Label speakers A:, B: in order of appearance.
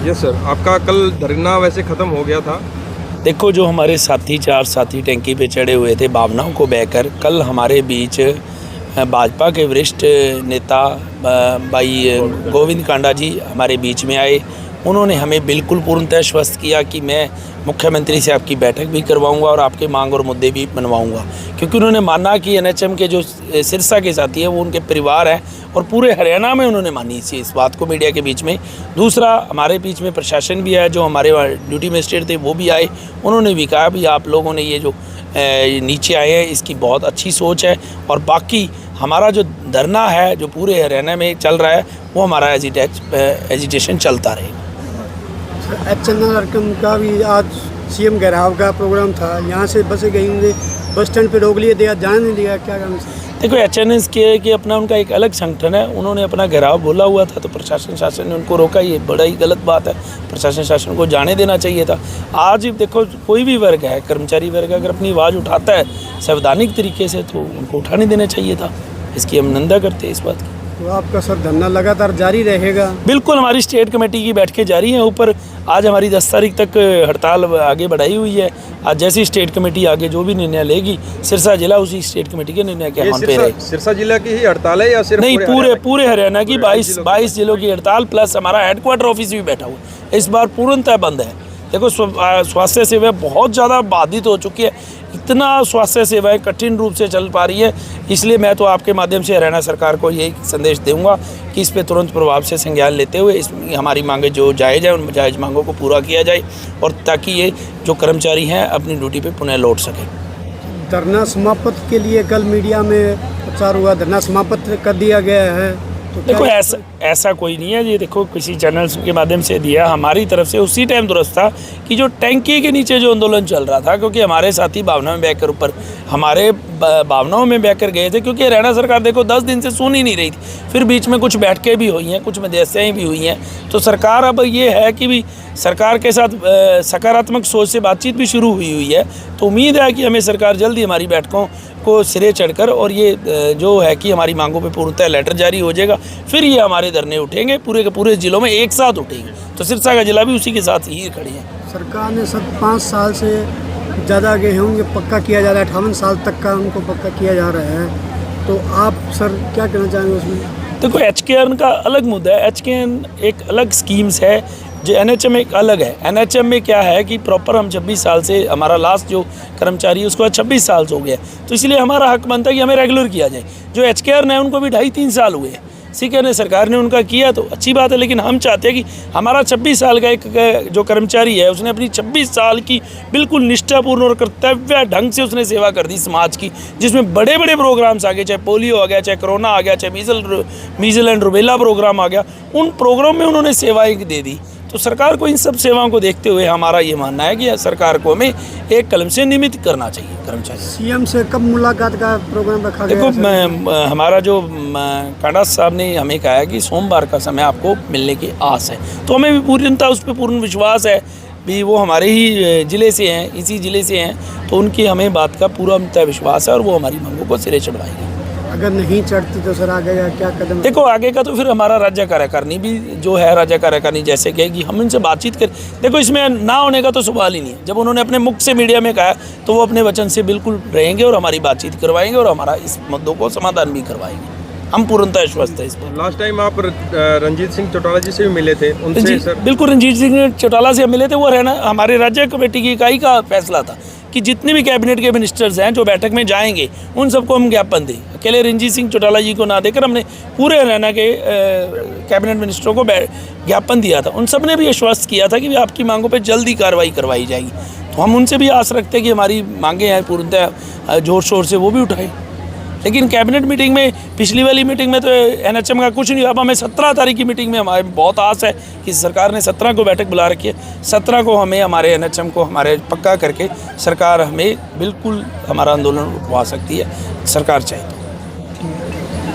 A: Yes sir, आपका कल धरना वैसे ख़त्म हो गया था।
B: देखो, जो हमारे साथी 4 साथी टैंकी पे चढ़े हुए थे भावनाओं को बहकर, कल हमारे बीच भाजपा के वरिष्ठ नेता भाई गोविंद कांडा जी हमारे बीच में आए। उन्होंने हमें बिल्कुल पूर्णतः आश्वस्त किया कि मैं मुख्यमंत्री से आपकी बैठक भी करवाऊंगा और आपके मांग और मुद्दे भी बनवाऊंगा, क्योंकि उन्होंने माना कि एनएचएम के जो सिरसा के साथी हैं वो उनके परिवार हैं और पूरे हरियाणा में उन्होंने मानी इस बात को मीडिया के बीच में। दूसरा, हमारे बीच में प्रशासन भी है, जो हमारे ड्यूटी मजिस्ट्रेट थे वो भी आए। उन्होंने भी कहा भी आप लोगों ने ये जो नीचे आए हैं इसकी बहुत अच्छी सोच है, और बाकी हमारा जो धरना है जो पूरे हरियाणा में चल रहा है वो हमारा एजिटेशन चलता रहेगा।
C: एचएनआर का भी आज सीएम घेराव का प्रोग्राम था, यहाँ से बसें गई होंगी, बस स्टैंड पे रोक लिए, दिया जाने नहीं दिया, क्या करना चाहिए?
B: देखो, एचएनएस के अपना उनका एक अलग संगठन है, उन्होंने अपना घेराव बोला हुआ था तो प्रशासन शासन ने उनको रोका। ये बड़ा ही गलत बात है, प्रशासन शासन को जाने देना चाहिए था। आज देखो, कोई भी वर्ग है, कर्मचारी वर्ग अगर अपनी आवाज़ उठाता है संवैधानिक तरीके से तो उनको उठाने देना चाहिए था। इसकी हम निंदा करते हैं इस बात की।
C: तो आपका सर धरना लगातार जारी रहेगा?
B: बिल्कुल, हमारी स्टेट कमेटी की बैठकें जारी हैं ऊपर। आज हमारी 10 तारीख तक हड़ताल आगे बढ़ाई हुई है। आज जैसी स्टेट कमेटी आगे जो भी निर्णय लेगी, सिरसा जिला उसी स्टेट कमेटी के निर्णय के आह्वान पे रहेगा।
A: सिरसा जिला की ही हड़ताल है या सिर्फ
B: नहीं, पूरे हरियाणा की 22 जिलों की हड़ताल, प्लस हमारा हेडक्वार्टर ऑफिस भी बैठा हुआ है। इस बार पूर्णतः बंद है। देखो, स्वास्थ्य सेवाएं बहुत ज़्यादा बाधित हो चुकी है, इतना स्वास्थ्य सेवाएं कठिन रूप से चल पा रही है। इसलिए मैं तो आपके माध्यम से हरियाणा सरकार को यही संदेश दूंगा कि इस पे तुरंत प्रभाव से संज्ञान लेते हुए इसमें हमारी मांगें जो जायज़ है उन जायज़ मांगों को पूरा किया जाए, और ताकि ये जो कर्मचारी हैं अपनी ड्यूटी पे पुनः लौट सकें।
C: धरना समाप्त के लिए कल मीडिया में प्रचार हुआ, धरना समाप्त कर दिया गया है, तो
B: देखो, ऐसा कोई नहीं है। ये देखो, किसी चैनल के माध्यम से दिया, हमारी तरफ से उसी टाइम दुरुस्त था कि जो टैंकी के नीचे जो आंदोलन चल रहा था, क्योंकि हमारे साथी भावना में बहकर ऊपर हमारे भावनाओं में बहकर गए थे, क्योंकि हरियाणा सरकार देखो 10 दिन से सुन ही नहीं रही थी। फिर बीच में कुछ बैठकें भी हुई हैं, कुछ मध्यस्थताएं भी हुई हैं। तो सरकार अब ये है कि भी सरकार के साथ सकारात्मक सोच से बातचीत भी शुरू हुई है। तो उम्मीद है कि हमें सरकार जल्दी हमारी बैठकों को सिरे चढ़कर और ये जो है कि हमारी मांगों पे पूर्णतः लेटर जारी हो जाएगा, फिर ये हमारे धरने उठेंगे पूरे के पूरे ज़िलों में एक साथ उठेंगे। तो सिरसा का जिला भी उसी के साथ ही खड़े हैं।
C: सरकार ने सब 5 साल से ज़्यादा गए होंगे, पक्का किया जा रहा है, 58 साल तक का उनको पक्का किया जा रहा है। तो आप सर क्या कहना चाहेंगे उसमें?
B: देखो, एचकेआर का अलग मुद्दा है। एचकेआर एक अलग स्कीम्स है, जो एनएचएम एक अलग है। एनएचएम में क्या है कि प्रॉपर हम 26 साल से, हमारा लास्ट जो कर्मचारी है उसको 26 साल हो गया, तो इसलिए हमारा हक बनता है कि हमें रेगुलर किया जाए। जो एचकेआर ने उनको भी 2.5-3 साल हुए हैं, सीके ने सरकार ने उनका किया तो अच्छी बात है, लेकिन हम चाहते हैं कि हमारा 26 साल का एक जो कर्मचारी है उसने अपनी 26 साल की बिल्कुल निष्ठापूर्ण और कर्तव्य ढंग से उसने सेवा कर दी समाज की, जिसमें बड़े बड़े प्रोग्राम्स आ गए, चाहे पोलियो आ गया, चाहे कोरोना आ गया, चाहे मीजल एंड रुबेला प्रोग्राम आ गया, उन प्रोग्राम में उन्होंने सेवाएँ दे दी। तो सरकार को इन सब सेवाओं को देखते हुए हमारा ये मानना है कि सरकार को हमें एक कलम से निमित्त करना चाहिए कर्मचारी।
C: सीएम से कब मुलाकात का प्रोग्राम रखा गया?
B: देखो, हमारा जो कांडा साहब ने हमें कहा है कि सोमवार का समय आपको मिलने की आस है, तो हमें भी पूर्णतः उस पर पूर्ण विश्वास है भी। वो हमारे ही ज़िले से हैं, इसी ज़िले से हैं, तो उनकी हमें बात का पूरा विश्वास है और वो हमारी मांगों को सिरे चढ़वाएंगे।
C: अगर नहीं चढ़ती तो सर आगे का क्या कदम?
B: देखो, आगे का तो फिर हमारा राज्य कार्यकारिणी भी जो है, राज्य कार्यकारिणी जैसे कहेगी हम इनसे बातचीत कर। देखो, इसमें ना होने का तो सवाल ही नहीं है। जब उन्होंने अपने मुख से मीडिया में कहा तो वो अपने वचन से बिल्कुल रहेंगे और हमारी बातचीत करवाएंगे और हमारा इस मुद्दों को समाधान भी करवाएंगे। हम पूर्णतः आश्वस्त है इस पर।
A: लास्ट टाइम आप रंजीत सिंह चौटाला जी से भी मिले थे, उनसे सर?
B: बिल्कुल, रंजीत सिंह चौटाला से मिले थे। वो रहना हमारे राज्य कमेटी की इकाई का फैसला था कि जितने भी कैबिनेट के मिनिस्टर्स हैं जो बैठक में जाएंगे उन सबको हम ज्ञापन दें। अकेले रंजीत सिंह चौटाला जी को ना देकर हमने पूरे हरियाणा के कैबिनेट मिनिस्टरों को ज्ञापन दिया था। उन सब ने भी आश्वस्त किया था कि आपकी मांगों पर जल्दी कार्रवाई करवाई जाएगी। तो हम उनसे भी आस रखते हैं कि हमारी मांगें हैं पूर्णतः जोर शोर से वो भी उठाएं। लेकिन कैबिनेट मीटिंग में, पिछली वाली मीटिंग में तो एनएचएम का कुछ नहीं हुआ। अब हमें 17 तारीख की मीटिंग में हमारे बहुत आस है कि सरकार ने 17 को बैठक बुला रखी है। 17 को हमें हमारे एनएचएम को हमारे पक्का करके सरकार हमें बिल्कुल हमारा आंदोलन रुकवा सकती है, सरकार चाहे तो।